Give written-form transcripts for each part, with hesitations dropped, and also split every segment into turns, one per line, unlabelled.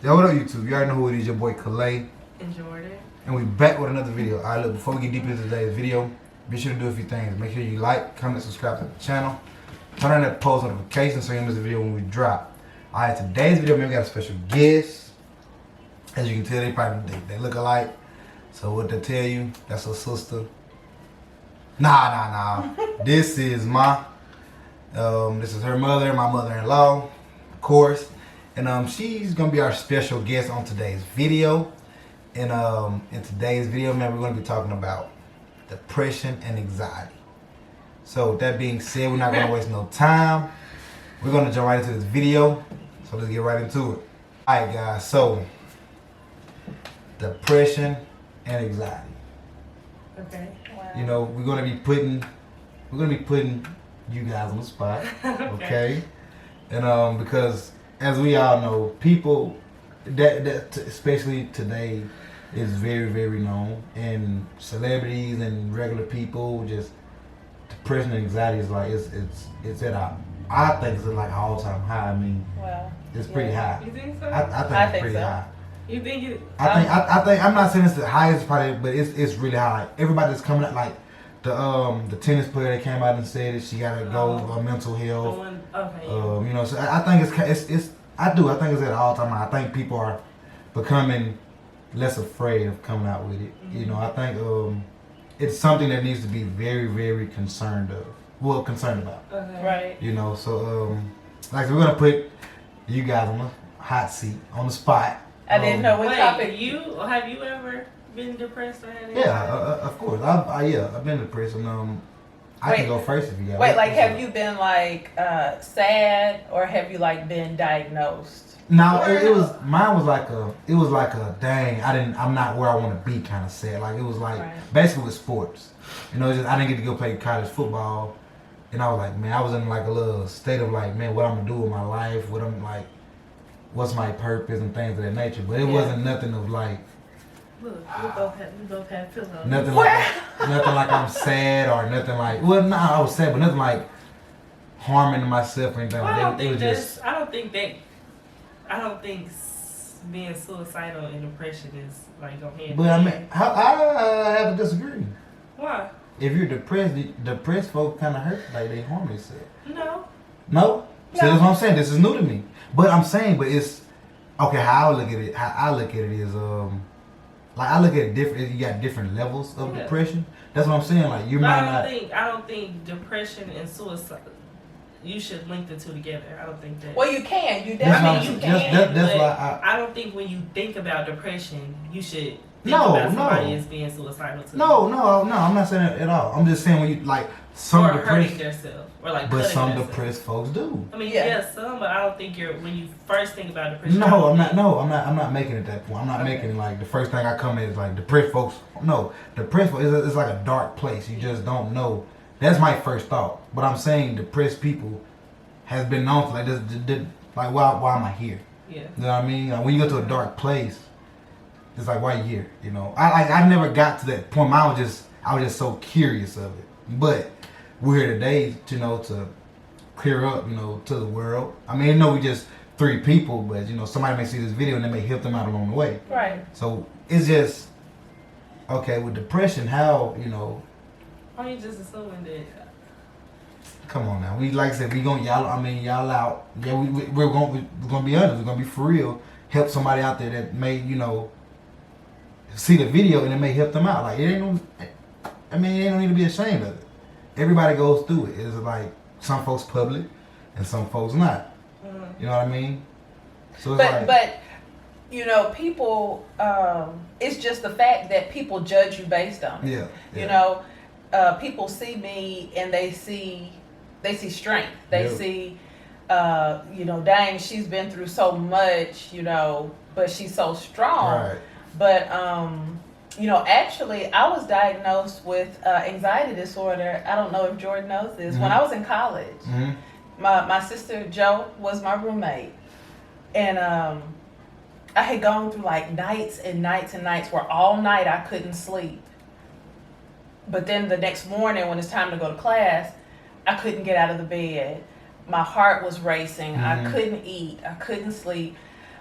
Yo, what up, YouTube? You already know who it is, your boy Kalei.
And Jordan.
And we back with another video. Alright, look, before we get deep into today's video, be sure to do a few things. Make sure you like, comment, subscribe to the channel. Turn on that post notification so you miss the video when we drop. Alright, today's video, man, we got a special guest. As you can tell, they look alike. So what they tell you, that's her sister. Nah. This is this is her mother, my mother-in-law, of course. And she's gonna be our special guest on today's video. And in today's video, man, we're gonna be talking about depression and anxiety. So with that being said, we're not gonna waste no time. We're gonna jump right into this video. So let's get right into it. Alright guys, so depression and anxiety.
Okay.
Wow.
You know, we're gonna be putting you guys on the spot. Okay. And because as we all know, people that especially today is very, very known, and celebrities and regular people, just depression and anxiety is like it's at a, I think it's at like all time high. I mean,
Wow.
it's pretty high.
You think so?
I think
I
it's
think
pretty
so.
high.
You think it?
I think I'm not saying it's the highest probably, but it's really high. Like, everybody that's coming out, like the tennis player that came out and said that she gotta go mental
The
health.
one, okay.
You know, so I think it's I think it's at all time high. I think people are becoming less afraid of coming out with it. You know, I think it's something that needs to be very, very concerned about.
Okay.
Right.
You know, so like we're gonna put you guys on the hot seat, on the spot.
I didn't know what
Wait,
topic.
have you ever been depressed or had
Yeah, of course. I've been depressed, and I can
Wait.
go first if you got.
Wait, like, have you been like sad, or have you like been diagnosed?
No, mine was like a dang, I'm not where I want to be kind of sad. Like it was like
Right.
basically with sports, you know, I didn't get to go play college football, and I was like, man, I was in like a little state of like, man, what I'm gonna do with my life, what's my purpose and things of that nature. But it wasn't nothing of like
Look, we both had pillows.
nothing like I'm sad or nothing like. Well, no, I was sad, but nothing like harming myself or anything.
Well,
Like
I don't
that. It was
think
just.
I don't think being suicidal and depression is like go hand.
But
in
I mean,
hand.
I have to disagree.
Why?
If you're depressed folk kind of hurt, like they harm themselves.
No.
No? See, that's what I'm saying. This is new to me. But I'm saying, but it's okay. How I look at it is, like I look at it different. You got different levels of
Yeah.
depression. That's what I'm saying. Like you
But
might not.
I don't think depression and suicide. You should link the two together. I don't think that.
Well, you can. You
That's what I'm
definitely
saying.
can.
That's
but
why
I don't think when you think about depression, you should think
No,
about somebody
no.
as being suicidal too.
No. I'm not saying that at all. I'm just saying when you like some
or hurting
depressed,
themselves, or like
but
cutting
some
themselves.
depressed folks do.
I mean,
Yeah.
yes, some, but I don't think when you first think about depression. I
No,
don't
I'm not.
think-
No, I'm not making it that point. I'm not
Okay.
making it like the first thing I come in is like depressed folks. No, depressed folks it's like a dark place. You just don't know. That's my first thought. But I'm saying depressed people has been known for like this. Like why am I here?
Yeah.
You know what I mean? Like when you go to a dark place, it's like why you here? You know, I never got to that point. I was just so curious of it. But we're here today, to clear up, to the world. I mean, I know we just 3 people, but somebody may see this video and they may help them out along the way.
Right.
So it's just okay with depression. How
Why you just assuming that?
Come on now. We like I said, y'all out. Yeah, we're gonna be honest. We're gonna be for real. Help somebody out there that may see the video and it may help them out. Like it ain't no. I mean, it ain't no need to be ashamed of it. Everybody goes through it. It's like some folks public and some folks not. You know what I mean? So it's
But people. It's just the fact that people judge you based on it.
yeah.
People see me and they see strength. They see, dang, she's been through so much, but she's so strong.
Right.
But actually, I was diagnosed with anxiety disorder. I don't know if Jordan knows this. When I was in college, my sister Jo was my roommate, and I had gone through like nights and nights and nights where all night I couldn't sleep. But then the next morning, when it's time to go to class, I couldn't get out of the bed. My heart was racing. I couldn't eat. I couldn't sleep.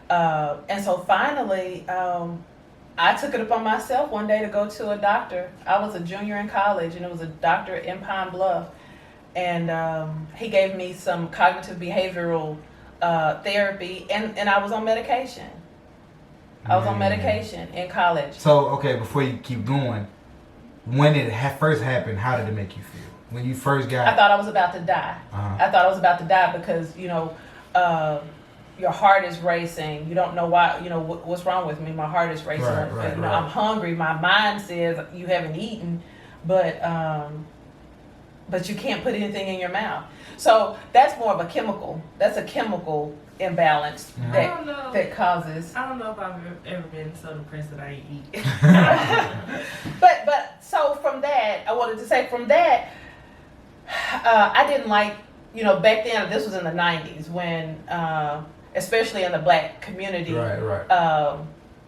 And so finally, I took it upon myself one day to go to a doctor. I was a junior in college, and it was a doctor in Pine Bluff. And he gave me some cognitive behavioral therapy, and I was on medication. I was on medication in college.
So, okay, before you keep going, when it first happened, how did it make you feel? When you first got...
I thought I was about to die. I thought I was about to die because, your heart is racing. You don't know why, what's wrong with me. My heart is racing.
Right.
I'm hungry. My mind says you haven't eaten, but you can't put anything in your mouth. So that's more of a chemical. That's a chemical imbalance that causes.
I don't know if I've ever been so depressed that I ain't eat.
But so from that, I wanted to say I didn't like, back then, this was in the 90s when, especially in the black community, that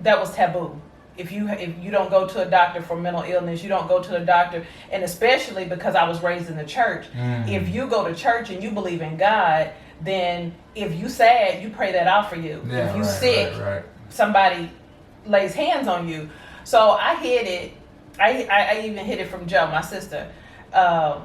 was taboo. If you don't go to a doctor for mental illness, you don't go to the doctor, and especially because I was raised in the church, if you go to church and you believe in God, then if you sad, you pray that out for you. If you sick, somebody lays hands on you. So I hid it. I even hid it from Joe, my sister. So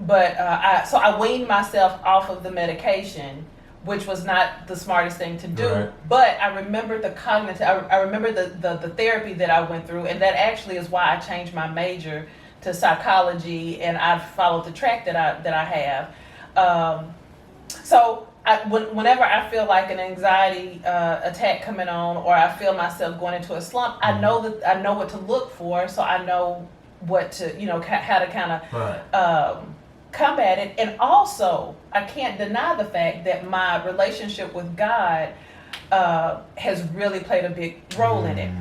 I weaned myself off of the medication, which was not the smartest thing to do. Right. But I remember I remember the therapy that I went through, and that actually is why I changed my major to psychology, and I've followed the track that I have. Whenever I feel like an anxiety attack coming on, or I feel myself going into a slump, I know what to look for, so I know what to, how to kind of combat it. And also, I can't deny the fact that my relationship with God has really played a big role in it.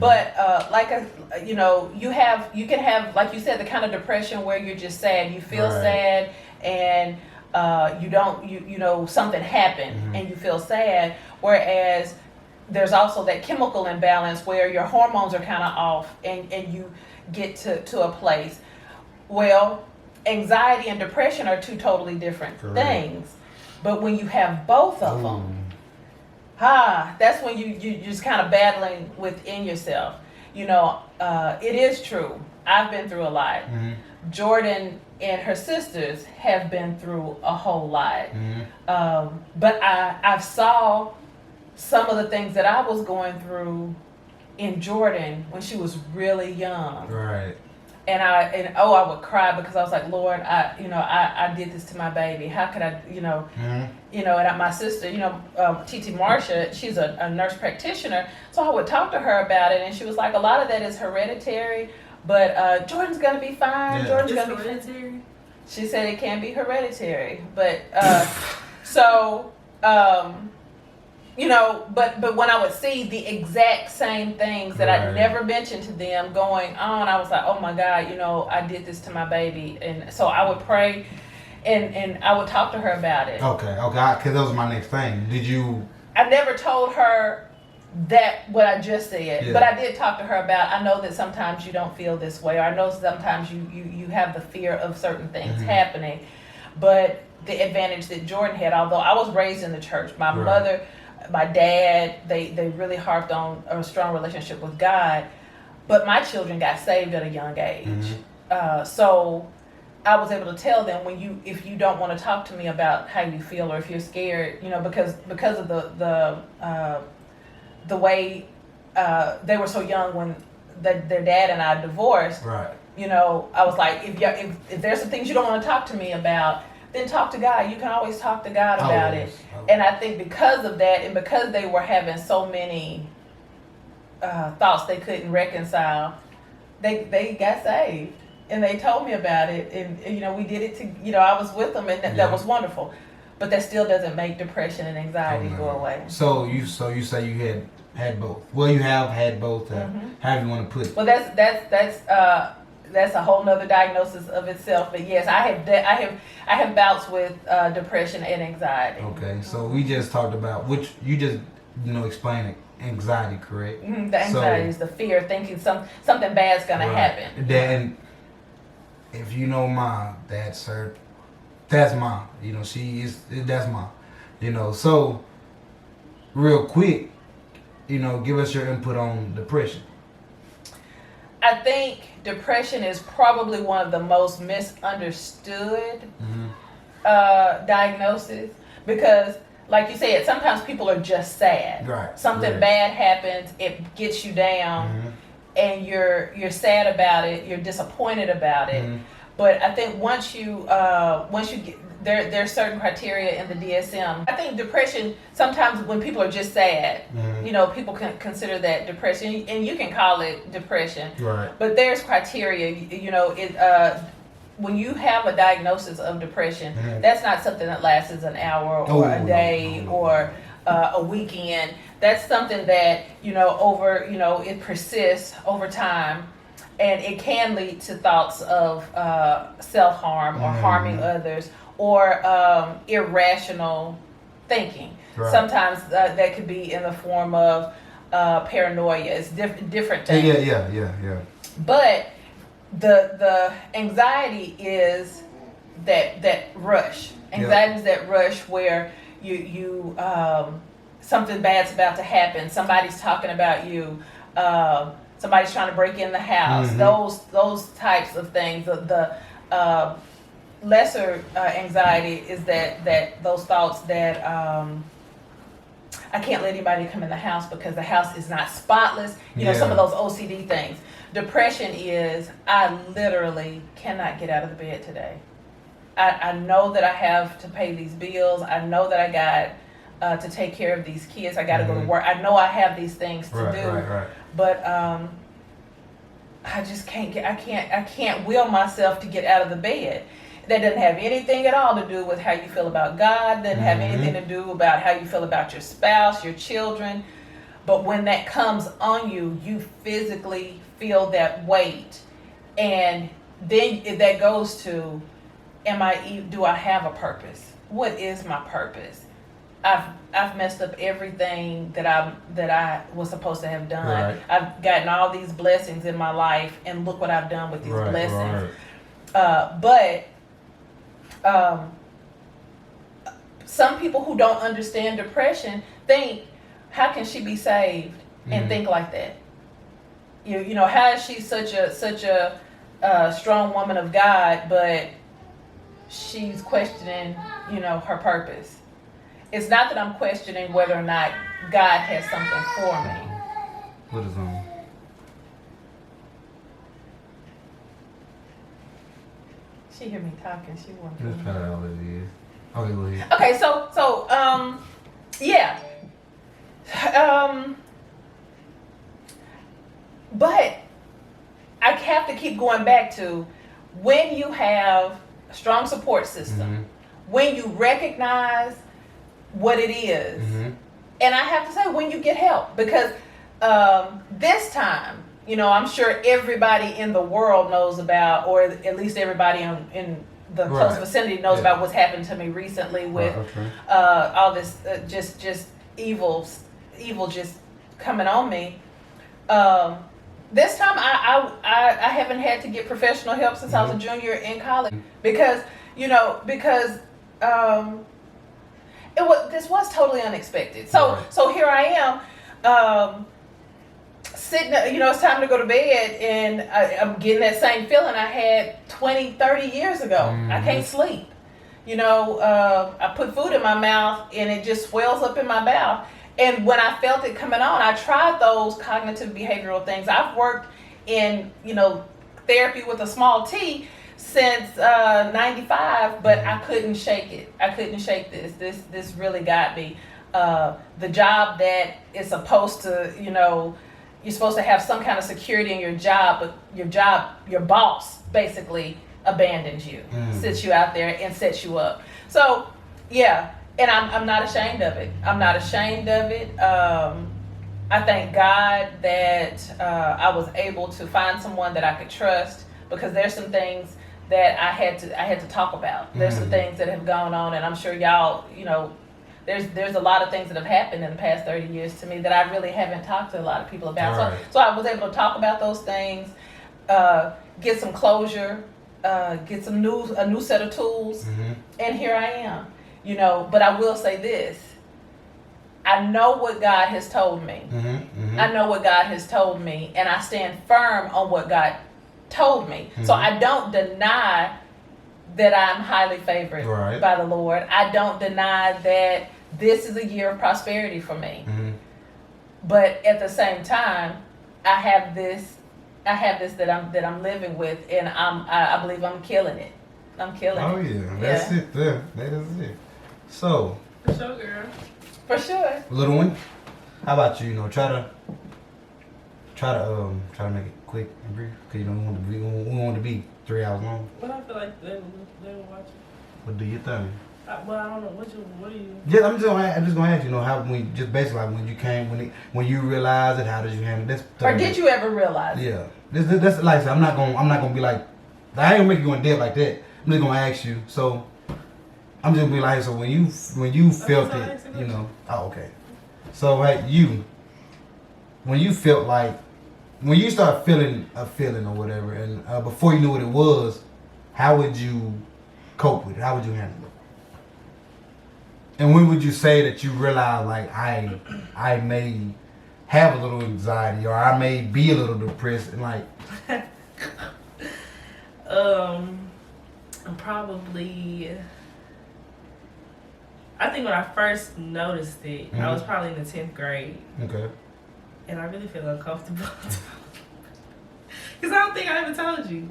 But you can have, like you said, the kind of depression where you're just sad. You feel sad, and something happened and you feel sad. Whereas there's also that chemical imbalance where your hormones are kind of off, and you get to a place. Well, anxiety and depression are two totally different things. But when you have both of them, that's when you're just kind of battling within yourself. It is true. I've been through a lot. Jordan and her sisters have been through a whole lot. But I've saw some of the things that I was going through in Jordan when she was really young. Right. And I would cry because I was like, Lord, I did this to my baby. How could I, and my sister, TT Marsha, she's a nurse practitioner. So I would talk to her about it, and she was like, a lot of that is hereditary, but Jordan's going to be fine. Yeah. Jordan's going to be hereditary. She said it can be hereditary, but but when I would see the exact same things that I never mentioned to them going on, I was like, oh my God, I did this to my baby. And so I would pray and I would talk to her about it.
Okay, because that was my next thing.
I never told her that what I just said, but I did talk to her about, I know that sometimes you don't feel this way, or I know sometimes you have the fear of certain things happening. But the advantage that Jordan had, although I was raised in the church, my mother, my dad, they really harped on a strong relationship with God, but my children got saved at a young age. So I was able to tell them, if you don't want to talk to me about how you feel, or if you're scared, because of the way they were so young when their dad and I divorced. Right. I was like, if there's some things you don't want to talk to me about, then talk to God. You can always talk to God about it. And I think because of that, and because they were having so many thoughts they couldn't reconcile, they got saved. And they told me about it. And we did it I was with them, and that was wonderful. But that still doesn't make depression and anxiety go away.
So you say you had both. Well, you have had both. However you want to put it.
Well, that's a whole nother diagnosis of itself. But yes, I have bouts with depression and anxiety.
Okay, so we just talked about you just explained anxiety, correct?
The anxiety is the fear, thinking something bad's gonna happen.
Then, if you know Mom, that's Mom. That's Mom. So real quick, give us your input on depression.
I think depression is probably one of the most misunderstood diagnoses because, like you said, sometimes people are just sad.
Right.
Something
Right.
bad happens, it gets you down, and you're sad about it. You're disappointed about it. But I think once you get there's certain criteria in the DSM. I think depression, sometimes when people are just sad, people can consider that depression, and you can call it depression.
Right.
But there's criteria. When you have a diagnosis of depression, that's not something that lasts an hour or a day or a weekend. That's something that it persists over time. And it can lead to thoughts of self-harm or harming others or irrational thinking. Right. Sometimes that could be in the form of paranoia. It's different things.
Yeah.
But the anxiety is that rush. Anxiety is that rush where you something bad's about to happen. Somebody's talking about you. Somebody's trying to break in the house. Those types of things. The lesser anxiety is that those thoughts that I can't let anybody come in the house because the house is not spotless. Some of those OCD things. Depression is I literally cannot get out of the bed today. I know that I have to pay these bills. I know that I got to take care of these kids. I got to go to work. I know I have these things to do. Right. But I just can't I can't will myself to get out of the bed. That doesn't have anything at all to do with how you feel about God. Doesn't have anything to do about how you feel about your spouse, your children. But when that comes on you, you physically feel that weight, and then that goes to, do I have a purpose? What is my purpose? I've messed up everything that I was supposed to have done. Right. I've gotten all these blessings in my life, and look what I've done with these blessings. Right. But some people who don't understand depression think, how can she be saved and think like that? How is she such a strong woman of God, but she's questioning, her purpose? It's not that I'm questioning whether or not God has something for me.
What is on?
She hear me talking. She wants.
That's probably all it is. Okay, go ahead.
Okay, so yeah. But I have to keep going back to when you have a strong support system, when you recognize what it is, and I have to say when you get help, because this time, I'm sure everybody in the world knows about, or at least everybody in the close vicinity knows about what's happened to me recently with all this just evil just coming on me. This time I haven't had to get professional help since I was a junior in college because this was totally unexpected. So here I am sitting, it's time to go to bed, and I'm getting that same feeling I had 20, 30 years ago. I can't sleep. I put food in my mouth and it just swells up in my mouth. And when I felt it coming on, I tried those cognitive behavioral things. I've worked in, therapy with a small T since 95, but I couldn't shake it. I couldn't shake this. This really got me. The job that is supposed to, you're supposed to have some kind of security in your job, but your boss basically abandons you, sits you out there and sets you up. So, yeah. And I'm not ashamed of it. I'm not ashamed of it. I thank God that I was able to find someone that I could trust, because there's some things that I had to talk about. There's some things that have gone on, and I'm sure y'all, there's a lot of things that have happened in the past 30 years to me that I really haven't talked to a lot of people about. Right. So I was able to talk about those things, get some closure, get a new set of tools, and here I am. But I will say this. I know what God has told me. I know what God has told me, and I stand firm on what God told me. So I don't deny that I'm highly favored by the Lord. I don't deny that this is a year of prosperity for me. But at the same time, I have this that I'm living with, and I believe I'm killing it. I'm killing it.
Oh yeah, that's it there. That is it. So,
For sure, girl.
For sure.
little one, how about you? You know, try to make it quick and brief, cause you know we want to be 3 hours long.
But I feel like they will watch it.
What do you think?
Well, I don't know. What are you?
Yeah, I'm just gonna ask you, know, how just basically like when you came when you realized it, how did you handle this?
Or did you ever realize?
Yeah, this like I said, I'm not gonna be like I ain't gonna make you go in depth like that. I'm just gonna ask you. So I'm just gonna be like, so when you felt it, you know. Oh, okay. So when you felt like when you start feeling a feeling or whatever, and before you knew what it was, how would you cope with it? How would you handle it? And when would you say that you realize like I may have a little anxiety or I may be a little depressed and like
probably I think when I first noticed it, I was probably in the 10th grade.
Okay.
And I really feel uncomfortable. Because I don't think I ever told you.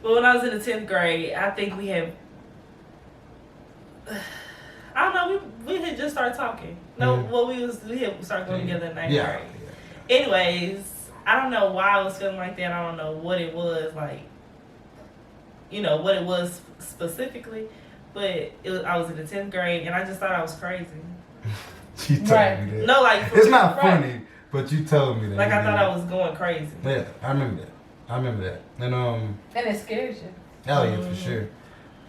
But when I was in the 10th grade, I think we had I don't know, we had just started talking. No, well we had started going together in 9th grade. Yeah. Anyways, I don't know why I was feeling like that. I don't know what it was, like, you know, what it was specifically. But I was in the 10th grade, and I just thought I was crazy.
She told me that.
No, like,
it's not funny, but you told me that.
Like, I thought I was going crazy.
Yeah, I remember that. And
it scares you.
Oh yeah, for sure.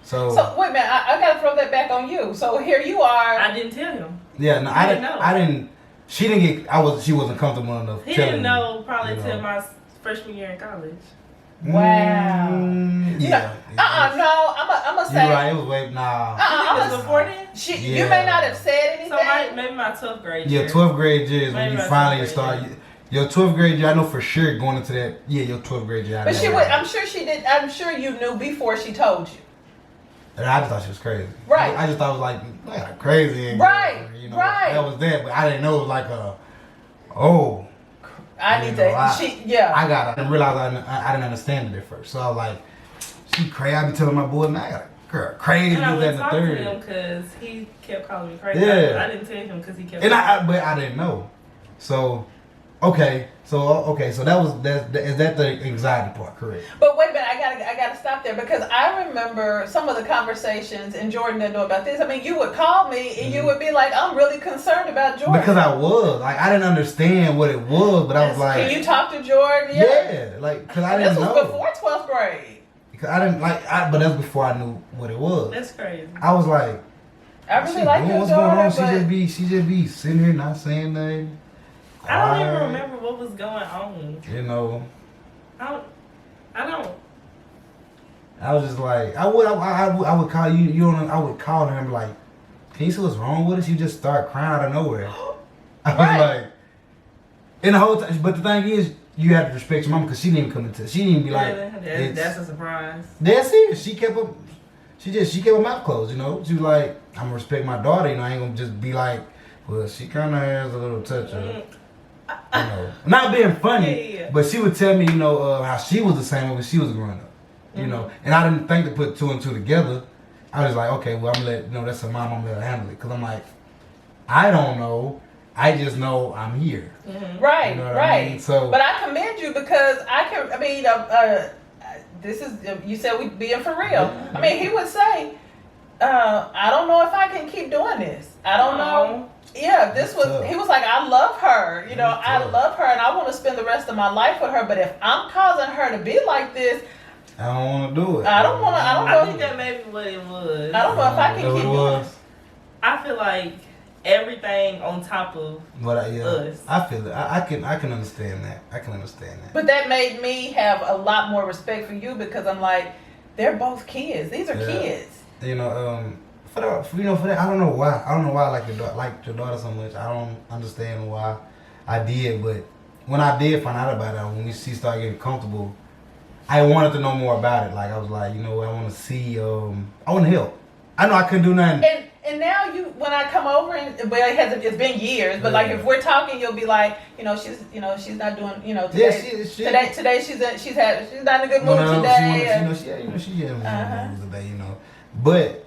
So
wait a minute, I gotta throw that back on you. So here you are.
I didn't tell him.
Yeah, no, I didn't know. I didn't. She didn't get. She wasn't comfortable enough.
He didn't know probably till my freshman year in college.
Wow.
Yeah.
No. I'm gonna say.
You're right. It was way. Nah.
It was before then.
You may not have said anything.
So maybe my 12th grade year.
Yeah, 12th grade year is when you finally start. Your 12th grade year, I know for sure going into that. Yeah, your 12th grade year.
But I'm sure she did. I'm sure you knew before she told you.
And I just thought she was crazy.
Right.
I just thought it was like crazy.
Right.
You know,
right.
That was that, but I didn't know it was like a.
I need to.
I didn't realize I didn't understand it at first. So I was like, she crazy. I be telling my boy, man, I got a girl crazy.
And I would talk to him because he kept calling me crazy.
Yeah.
I didn't tell him because he kept.
But I didn't know. So, okay. So is that the anxiety part, correct?
But wait a minute, I gotta stop there because I remember some of the conversations, and Jordan didn't know about this. I mean, you would call me and you would be like, "I'm really concerned about Jordan."
Because I was like, I didn't understand what it was, but I was like,
"Can you talk to Jordan?"
Yeah, like because I didn't know.
This was before 12th grade.
Because I didn't but that's before I knew what it was.
That's crazy.
I was like,
I really like your
what's
daughter,
going on?
but
She just be sitting here not saying nothing.
I don't even remember what was going on.
You know.
I don't.
I was just like, I would call you. You know, I would call her and be like, "Can you see what's wrong with us?" You just start crying out of nowhere. I was like, and the whole time. But the thing is, you have to respect your mom because she didn't even come into. She didn't even be like,
"That's a surprise."
That's it. She kept her mouth closed. You know, she was like, "I'm gonna respect my daughter." You know, I ain't gonna just be like, "Well, she kind of has a little touch of." You know, not being funny, but she would tell me, you know, how she was the same when she was growing up. You know, and I didn't think to put two and two together. I was like, okay, well, I'm gonna let, you know, that's her mom, I'm gonna let her handle it. Because I'm like, I don't know. I just know I'm here.
Right,
you know what
right.
I mean? So,
but I commend you because this is, you said we being for real. I mean, he would say, I don't know if I can keep doing this. I don't know. Yeah, he was like, I love her. You know, I love her and I want to spend the rest of my life with her. But if I'm causing her to be like this,
I don't want to do it.
I think that may be what it was.
I don't know if I can keep doing it.
I feel like everything on top of us.
I feel it. I can understand that. I can understand that.
But that made me have a lot more respect for you because I'm like, they're both kids. These are kids.
You know, for that, I don't know why. I don't know why I like your daughter so much. I don't understand why I did, but when I did find out about it, when she started getting comfortable, I wanted to know more about it. Like I was like, you know what, I want to see. I want to help. I know I couldn't do nothing.
And now when I come over it's been years, but like if we're talking, you'll be like, she's not doing, today.
Yeah,
today she's not in a good mood today.
She's in a mood today, But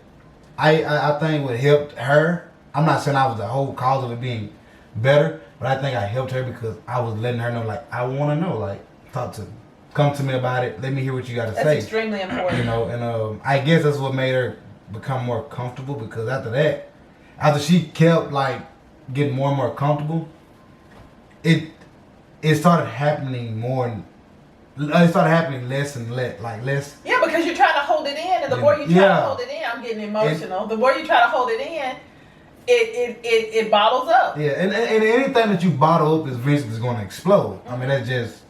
I think what helped her. I'm not saying I was the whole cause of it being better, but I think I helped her because I was letting her know, like, I want to know, like, talk to me, come to me about it. Let me hear what you got to say.
That's extremely important.
And I guess that's what made her become more comfortable, because after she kept like getting more and more comfortable, it started happening more. It started happening less and less.
Yeah, because you're trying to hold it in, and the more you try to hold it in, I'm getting emotional. The more you try to hold it in, it bottles up.
Yeah, and anything that you bottle up is eventually going to explode. I mean, that's just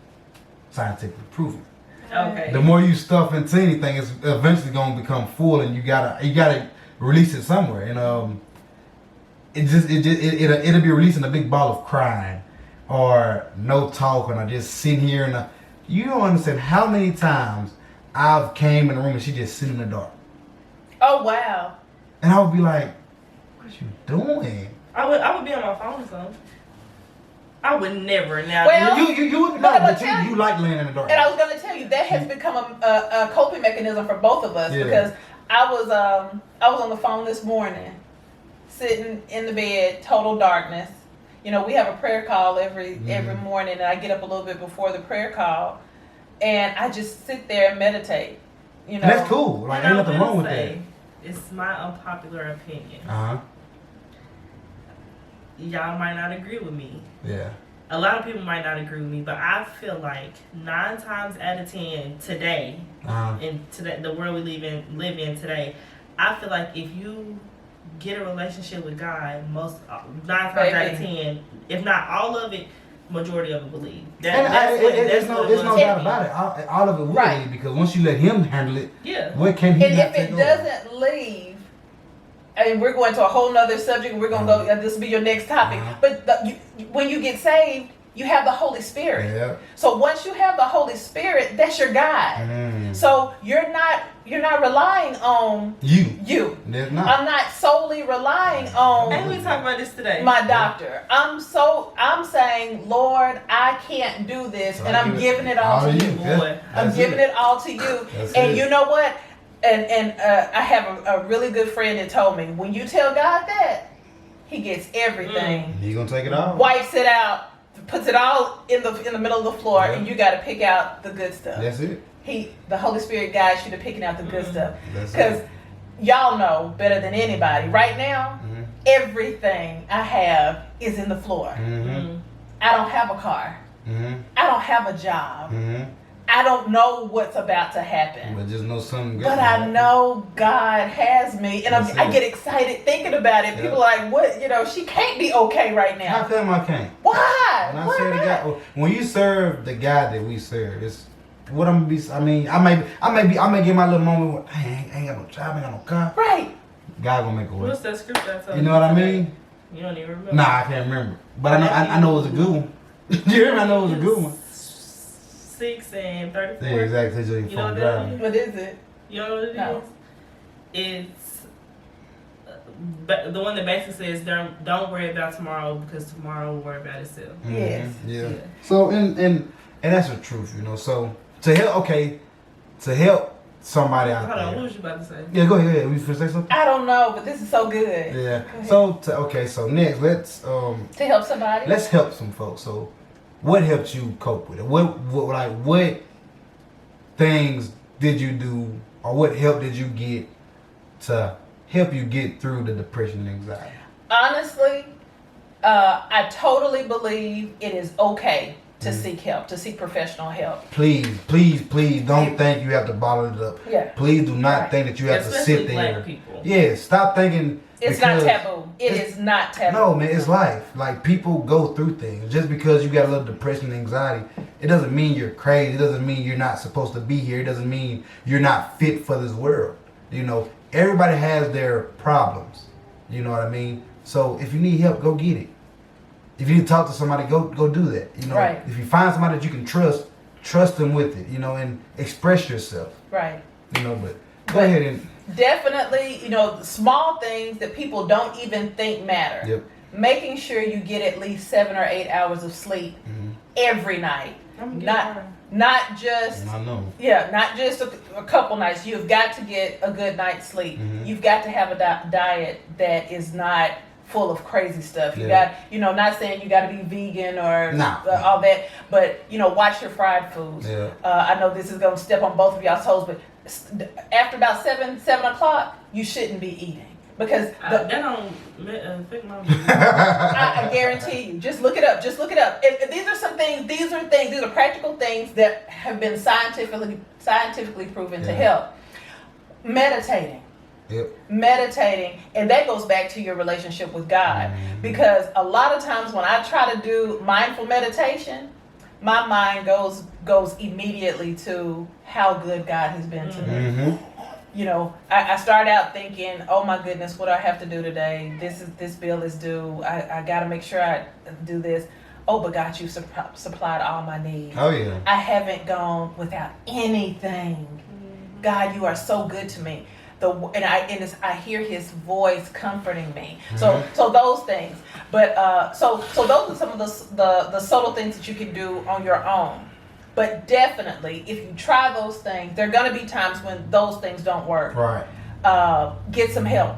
scientifically proven.
Okay.
The more you stuff into anything, it's eventually going to become full, and you gotta release it somewhere. And it'll be releasing a big ball of crying, or no talking, or just sitting here and you don't understand how many times I've came in the room and she just sitting in the dark.
Oh wow.
And I would be like, "What you doing?"
I would be on my phone or something. I would never now.
Well,
you wouldn't know, but you like laying in the dark.
And I was going to tell you that has become a coping mechanism for both of us, because I was on the phone this morning, sitting in the bed, total darkness. We have a prayer call every morning, and I get up a little bit before the prayer call, and I just sit there and meditate.
And that's cool. Like, ain't nothing wrong with that.
It's my unpopular opinion. Y'all might not agree with me.
Yeah.
A lot of people might not agree with me, but I feel like 9 times out of 10 today, in today, the world we live in today, I feel like if you get a relationship with God, 9 times out of 10, if not all of it, majority of it believe.
There's no doubt about it. All of it will leave, because once you let Him handle it, what can He
and
not
if
take
it
over?
doesn't leave, and we're going to a whole nother subject, we're going to go, this will be your next topic. But when you get saved, you have the Holy Spirit.
Yeah.
So once you have the Holy Spirit, that's your guide. So you're not relying on you.
There's not.
I'm not solely relying on.
And we talk about this today.
My doctor. I'm saying, Lord, I can't do this, and I'm giving it all to you. I'm giving it all to you. And you know what? And I have a really good friend that told me, when you tell God that, He gets everything.
He's gonna take it all.
Wipes it out, puts it all in the middle of the floor, and you got to pick out the good stuff.
That's it.
The Holy Spirit guides you to picking out the good stuff. Because y'all know better than anybody. Right now, everything I have is in the floor. I don't have a car. I don't have a job. I don't know what's about to happen.
But just know something good.
But I know God has me, and I get excited thinking about it. People are like, what? She can't be okay right now.
How come I can't?
Why?
When I serve the God, when you serve the God that we serve, it's what I'm gonna be. I mean, I may get my little moment where I ain't got no job, ain't got no car.
Right.
God gonna make a way.
What's that scripture?
You know what I mean?
You don't even remember.
Nah, I can't remember. But I know it was a good one. You hear me? I know it was a good one.
6 and 34.
Yeah, exactly. So
you know what that is?
What is it?
You know what it
No.
is? It's the one that basically says, don't worry about tomorrow, because tomorrow will worry about itself.
Yes.
Yeah. So and that's the truth, So to help somebody out
Hold
there.
on, what was you about to say?
Yeah, go ahead. We say something.
I don't know, but this is so good.
Yeah. So so next, let's
to help somebody.
Let's help some folks. So, what helped you cope with it? What things did you do, or what help did you get to help you get through the depression and anxiety?
Honestly, I totally believe it is okay to seek help, to seek professional help.
Please don't think you have to bottle it up.
Yeah.
Please do not think that you have
Especially
to sit there.
Black people.
Yeah, stop thinking.
It's not taboo. It is not taboo.
No, man, it's life. Like, people go through things. Just because you got a little depression and anxiety, it doesn't mean you're crazy. It doesn't mean you're not supposed to be here. It doesn't mean you're not fit for this world. everybody has their problems. You know what I mean? So if you need help, go get it. If you need to talk to somebody, go do that. You know,
Right.
if you find somebody that you can trust them with it. You know, and express yourself.
Right.
You know, but go ahead and
definitely, small things that people don't even think matter.
Yep.
Making sure you get at least 7 or 8 hours of sleep every night. Not just
I know.
not just a couple nights. You've got to get a good night's sleep. You've got to have a diet that is not full of crazy stuff. You got, not saying you got to be vegan or all that, but watch your fried foods.
Yeah.
I know this is going to step on both of y'all's toes, but after about 7 o'clock, you shouldn't be eating. Because
that don't affect my
I guarantee you. Just look it up. These are some things. These are practical things that have been scientifically proven to help. Meditating.
Yep.
Meditating, and that goes back to your relationship with God. Because a lot of times when I try to do mindful meditation, my mind goes immediately to how good God has been to me. I start out thinking, oh my goodness, what do I have to do today? This bill is due. I got to make sure I do this. Oh, but God, you supplied all my needs.
Oh yeah.
I haven't gone without anything. God, you are so good to me. I hear His voice comforting me. So those things. But so those are some of the subtle things that you can do on your own. But definitely, if you try those things, there are going to be times when those things don't work.
Right.
Get some help.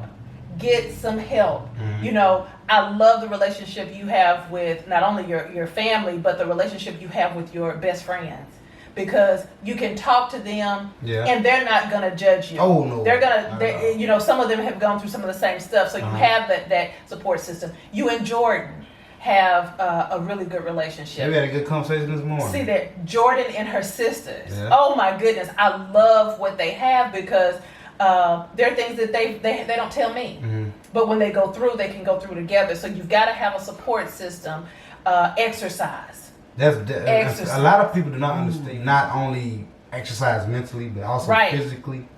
I love the relationship you have with not only your family, but the relationship you have with your best friends. Because you can talk to them, and they're not going to judge you.
Oh no.
They're gonna, some of them have gone through some of the same stuff, so you have that support system. You and Jordan have a really good relationship.
We had a good conversation this morning.
See that Jordan and her sisters. Yeah. Oh my goodness, I love what they have because there are things that they don't tell me, but when they go through, they can go through together. So you've got to have a support system. Exercise.
That's a lot of people do not understand. Not only exercise mentally, but also physically.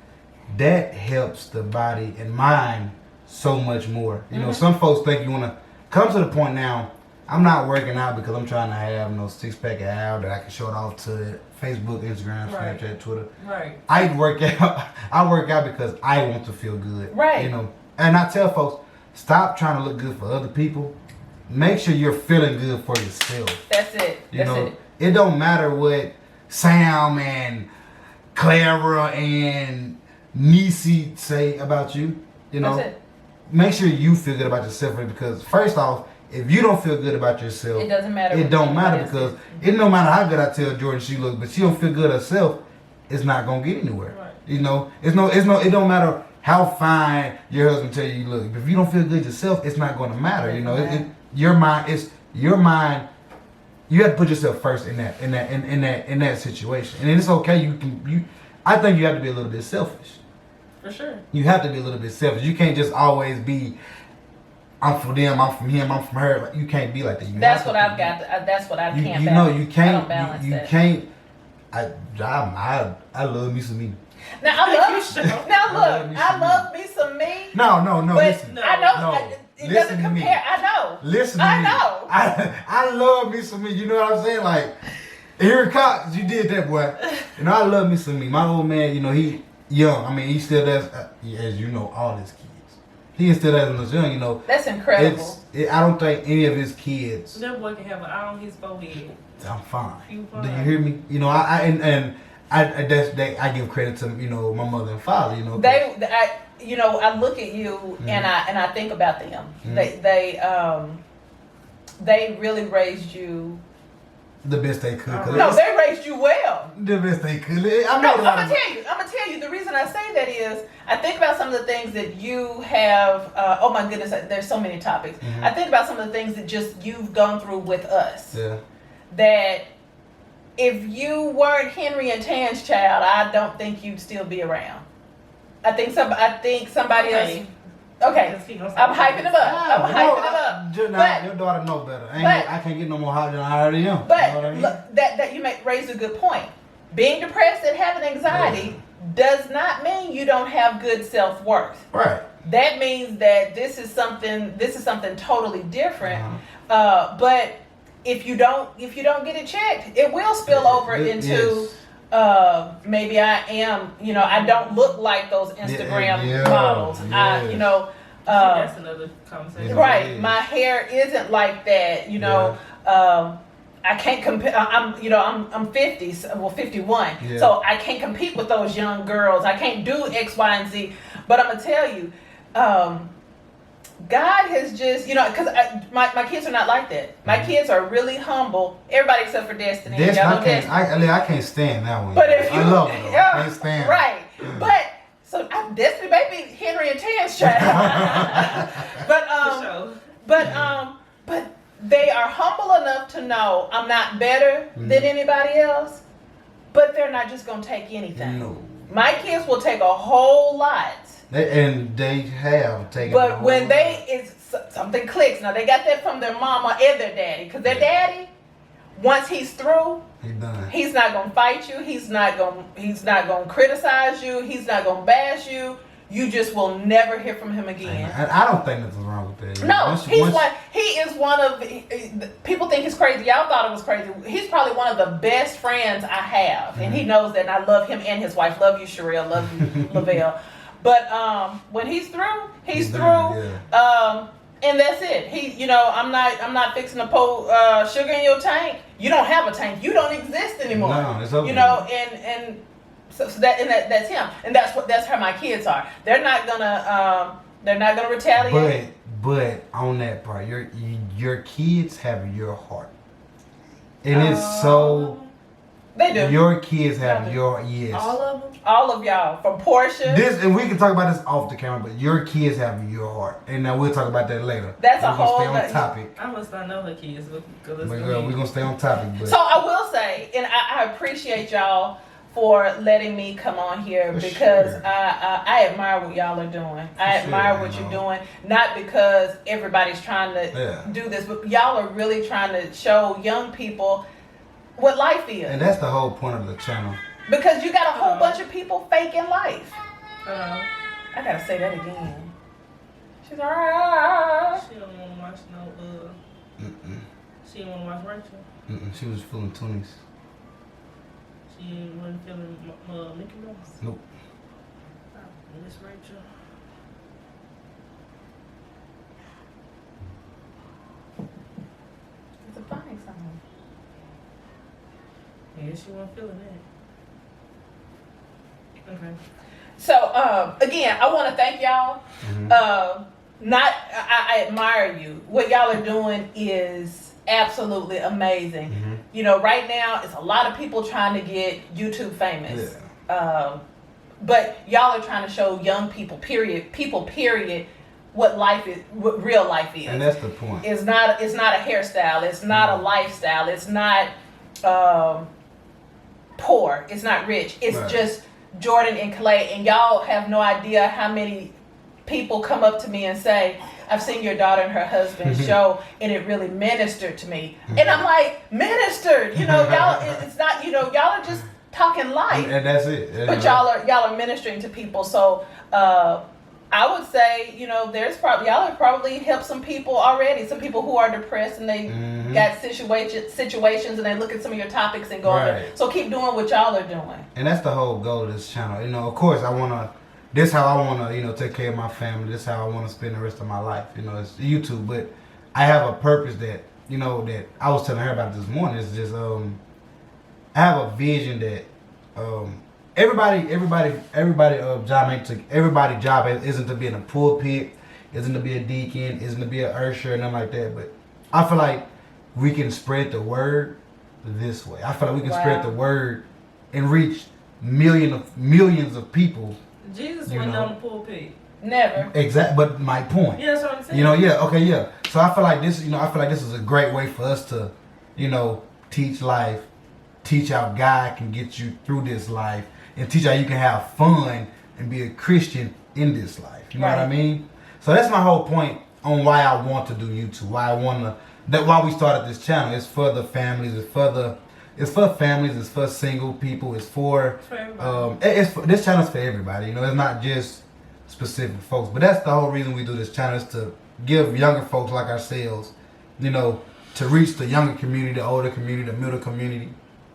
That helps the body and mind so much more. Some folks think you want to come to the point now. I'm not working out because I'm trying to have 6-pack of abs that I can show it off to Facebook, Instagram, Snapchat, Twitter.
Right.
I work out because I want to feel good.
Right.
And I tell folks, stop trying to look good for other people. Make sure you're feeling good for yourself.
That's it.
It don't matter what Sam and Clara and Nisi say about you.
That's it.
Make sure you feel good about yourself because first off, if you don't feel good about yourself,
it doesn't matter.
It don't matter because it no matter how good I tell Jordan she looks, but she don't feel good herself, it's not gonna get anywhere. Right. It don't matter how fine your husband tell you look. If you don't feel good yourself, it's not gonna matter. Your mind. You have to put yourself first in that situation, and it's okay. I think you have to be a little bit selfish.
For sure.
You have to be a little bit selfish. You can't just always be, I'm for them, I'm from him, I'm from her. You can't be like that.
That's what I've got. That's what I can't balance.
You can't.
I don't balance that.
Can't. I love me some me.
Now I love me some me.
No.
But
Listen.
I know.
No.
It doesn't compare. I know.
Listen to me.
I know.
I love me some me. You know what I'm saying? Like, Eric Cox, you did that, boy. I love me some me. My old man, he young. I mean, he still does, as you know, all his kids. He still does when he was young,
That's incredible.
I don't think any of his kids.
That boy can have an eye on his forehead.
I'm fine.
You fine.
Do you hear me? I give credit to my mother and father.
I look at you and I think about them. They really raised you
the best they could.
No, they raised you well.
The best they could.
I'm gonna tell you. The reason I say that is I think about some of the things that you have. Oh my goodness, there's so many topics. I think about some of the things that just you've gone through with us.
Yeah.
That if you weren't Henry and Tan's child, I don't think you'd still be around. I think somebody else. Okay, I'm hyping him up.
Your daughter know better. I can't get no more hot than I already am.
But
you know what I mean?
Look, that you raised a good point. Being depressed and having anxiety does not mean you don't have good self-worth.
Right.
That means that this is something totally different. But if you don't get it checked, it will spill over into maybe I am, I don't look like those Instagram models.
That's another conversation.
Right. My hair isn't like that, I can't compare. I'm 50, well 51, so I can't compete with those young girls. I can't do X, Y, and Z. But I'm gonna tell you, God has just, because my kids are not like that. My kids are really humble. Everybody except for Destiny.
I can't stand that one.
But if you,
I love it. I can't stand.
Right. But so I'm Destiny, baby, Henry and Tan's child. But they are humble enough to know I'm not better than anybody else, but they're not just gonna take anything.
No.
My kids will take a whole lot.
They have taken.
But when something clicks, now they got that from their mama and their daddy, because their daddy, once he's through, he's not gonna fight you. He's not gonna criticize you. He's not gonna bash you. You just will never hear from him again.
And I don't think nothing's wrong with that.
No, he is one of, people think he's crazy. Y'all thought it was crazy. He's probably one of the best friends I have. And he knows that, and I love him and his wife. Love you, Sherelle. Love you, Lavelle. But when he's through, he's through. And that's it. I'm not fixing to pour sugar in your tank. You don't have a tank. You don't exist anymore.
No, it's over.
And so that's him, and that's how my kids are. They're not gonna retaliate.
But on that part, your kids have your heart, and it's so.
They do.
Your kids have your
All of them.
All of y'all, from Portia.
And we can talk about this off the camera, but your kids have your heart, and now we'll talk about that later.
That's
we're gonna stay on topic.
I must not know her kids, because
we're gonna stay on topic. But.
So I will say, and I appreciate y'all for letting me come on here, because I admire what y'all are doing. I admire what you're doing, not because everybody's trying to do this, but y'all are really trying to show young people what life is.
And that's the whole point of the channel.
Because you got a whole bunch of people faking life.
I
gotta say that again. She's alright.
She don't want to watch no. She didn't want to watch Rachel.
She was feeling Toonies.
She wasn't feeling Mickey Mouse.
Nope.
Miss Rachel.
It's a funny song.
Yeah, she wasn't feeling that. Okay.
So again, I want to thank y'all. I admire you. What y'all are doing is absolutely amazing. Right now it's a lot of people trying to get YouTube famous. But y'all are trying to show young people, period, what life is, what real life is.
And that's the point.
It's not a hairstyle. It's not a lifestyle. It's not poor. It's not rich. It's just Jordan and Clay. And y'all have no idea how many people come up to me and say, I've seen your daughter and her husband's show, and it really ministered to me. And I'm like, ministered? Y'all, it's not, y'all are just talking life.
And that's it.
But y'all are ministering to people. So I would say, there's probably, y'all have probably helped some people already. Some people who are depressed and they got situations, and they look at some of your topics and go, so keep doing what y'all are doing.
And that's the whole goal of this channel. Of course, this is how I want to, take care of my family. This is how I want to spend the rest of my life. It's YouTube. But I have a purpose that, that I was telling her about this morning. It's just, I have a vision that everybody job isn't to be in a pulpit, isn't to be a deacon, isn't to be an usher, and nothing like that. But I feel like we can spread the word this way. I feel like we can spread the word and reach millions of people.
Jesus wasn't on the pulpit.
Never.
Exactly, but my point.
Yeah, that's what I'm saying.
So I feel like this is a great way for us to, teach life, teach how God can get you through this life, and teach how you can have fun and be a Christian in this life. You know what I mean? So that's my whole point on why I want to do YouTube. Why we started this channel. It's for the families. It's for it's for families, it's for single people, it's for
everybody.
this channel's for everybody. You know, it's not just specific folks. But that's the whole reason we do this channel, is to give younger folks like ourselves, you know, to reach the younger community, the older community, the middle community.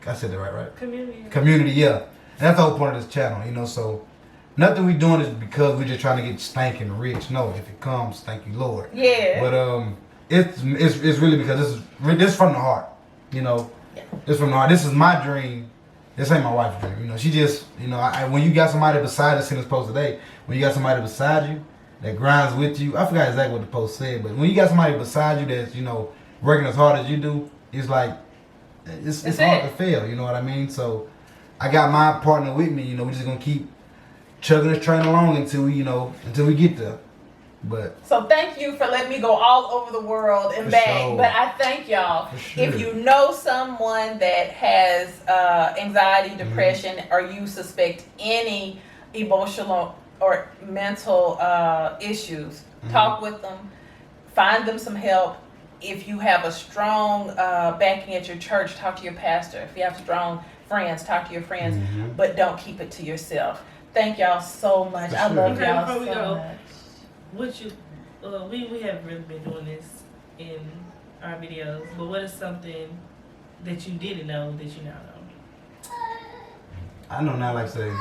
I said that right? Community, yeah. And that's the whole point of this channel, you know. So nothing we doing is because we're just trying to get stanking rich. No, if it comes, thank you, Lord.
Yeah.
But it's really because this is from the heart, you know.
Yeah.
It's from the heart. This is my dream. This ain't my wife's dream. You know, she just, you know, when you got somebody beside us in this post today, when you got somebody beside you that grinds with you, I forgot exactly what the post said, but when you got somebody beside you that's, you know, working as hard as you do, it's like, it's hard to fail, you know what I mean? So I got my partner with me, you know, we're just gonna keep chugging this train along until we get there. But
so thank you for letting me go all over the world and back.
Sure.
But I thank y'all.
Sure.
If you know someone that has anxiety, depression, or you suspect any emotional or mental issues, talk with them, find them some help. If you have a strong backing at your church, talk to your pastor. If you have strong friends, talk to your friends, but don't keep it to yourself. Thank y'all so much. I love y'all so much.
What you, we haven't really been doing this in our videos, but what is something that you didn't know that you now know?
I know now, like I say,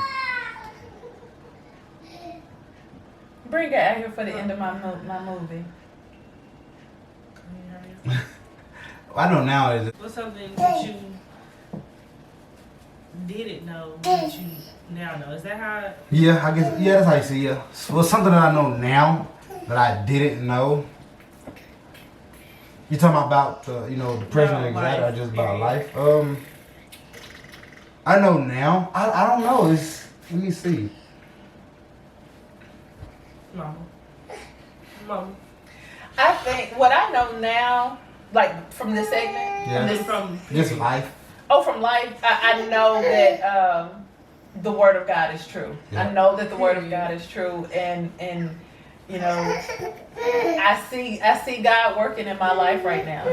Bring her out here for the end of my movie.
I know now is
What's something that you didn't know that you now know? Is that how?
yeah, I guess, yeah, that's how you see, yeah. Well, something that I know now that I didn't know. You talking about depression and anxiety, or just about life? I know now. I don't know. Let me see.
Mama.
I think what I know now, like from this segment,
From
Just life.
from life, I know that the word of God is true.
Yeah.
I know that the word of God is true, and you know, I see God working in my life right now.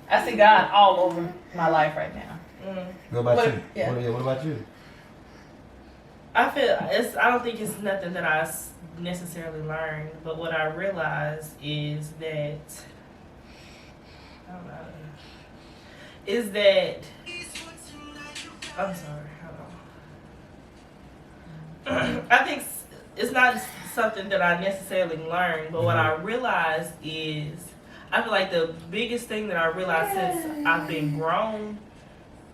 I see God all over my life right now.
What about you?
Yeah.
What about you?
I don't think it's nothing that I necessarily learned, but what I realized is that I'm sorry, hold on. I think it's not something that I necessarily learned, but what I realized is, I feel like the biggest thing that I realized since I've been grown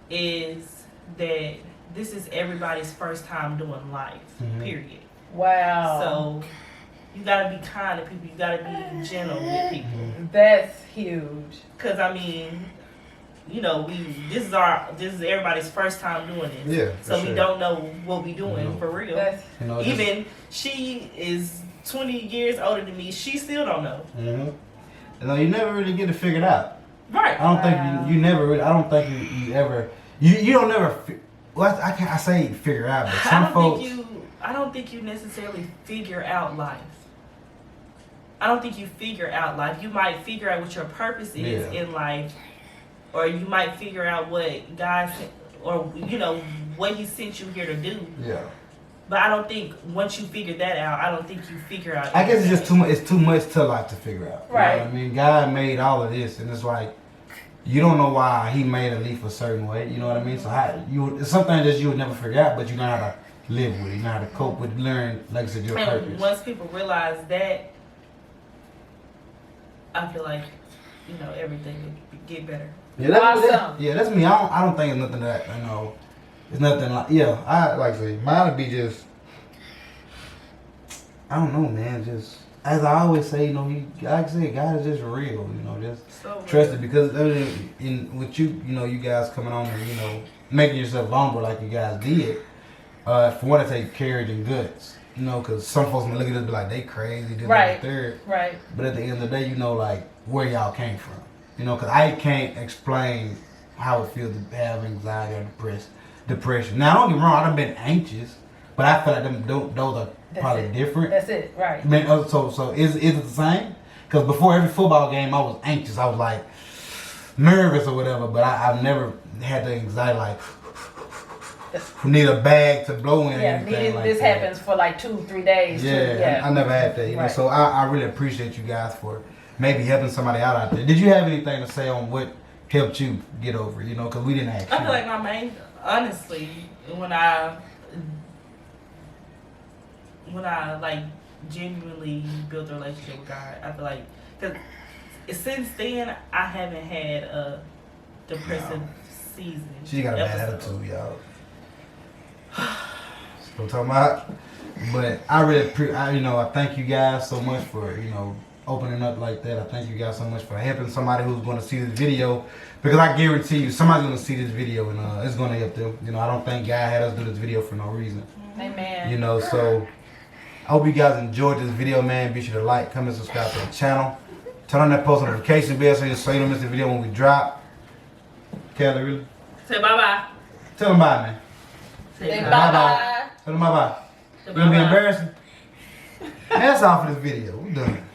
is that this is everybody's first time doing life, period.
Wow.
So you gotta be kind to people. You gotta be gentle with people.
That's huge.
Cause I mean, you know, this is everybody's first time doing this.
Yeah.
So
sure.
we don't know what we doing for real.
That's,
Even she is 20 years older than me. She still don't know.
You know, you never really get it figured out.
Right.
I don't think you never really. I don't think you ever. You don't never. Well, I say figure out, but some folks.
I don't think you necessarily figure out life. I don't think you figure out life. You might figure out what your purpose is in life, or you might figure out what God, or you know what He sent you here to do.
Yeah.
But I don't think once you figure that out, I don't think you figure out.
I guess it's just too much. It's too much to life to figure out.
Right.
You know what I mean, God made all of this, and it's like you don't know why He made a leaf a certain way. You know what I mean? So it's something that you would never figure out, but you know how to live with it. You know how to cope with it, learn, like I said, your purpose.
Once people realize that, I feel like everything would get better.
Yeah, that's me. I don't think it's nothing that it's nothing like I like to say mine would be just I don't know, man. Just as I always say, like I say, God is just real. Just
So
trust it, because with you guys coming on and making yourself vulnerable like you guys did. For one, to take courage and guts. Because some folks may look at this and be like, they crazy, this, that, third.
Right.
But at the end of the day, like where y'all came from. Because I can't explain how it feels to have anxiety or depression. Now, don't get me wrong, I've been anxious, but I feel like those are probably different.
That's it, right.
I mean, so is it the same? Because before every football game, I was anxious. I was like nervous or whatever, but I've never had the anxiety like need a bag to blow in.
Yeah, this happens for like 2-3 days.
Yeah, I never had that. You know,
Right.
so I really appreciate you guys for maybe helping somebody out there. Did you have anything to say on what helped you get over? You know, because we didn't ask.
I feel like my main, honestly, when I like genuinely built a relationship with God, I feel like because since then I haven't had a depressive season.
She got a bad
episode.
attitude, y'all. So I'm talking about, but I really, I thank you guys so much for opening up like that. I thank you guys so much for helping somebody who's going to see this video, because I guarantee you somebody's going to see this video and it's going to help them. You know, I don't think God had us do this video for no reason.
Amen.
You know, so I hope you guys enjoyed this video, man. Be sure to like, comment, subscribe to the channel. Turn on that post notification bell so you don't miss the video when we drop. Kelly, really?
Say bye-bye.
Tell them bye, man.
Say
bye-bye.
bye-bye.
Tell them bye-bye.
Say
You gonna be
bye-bye.
embarrassing? That's all for this video. We done.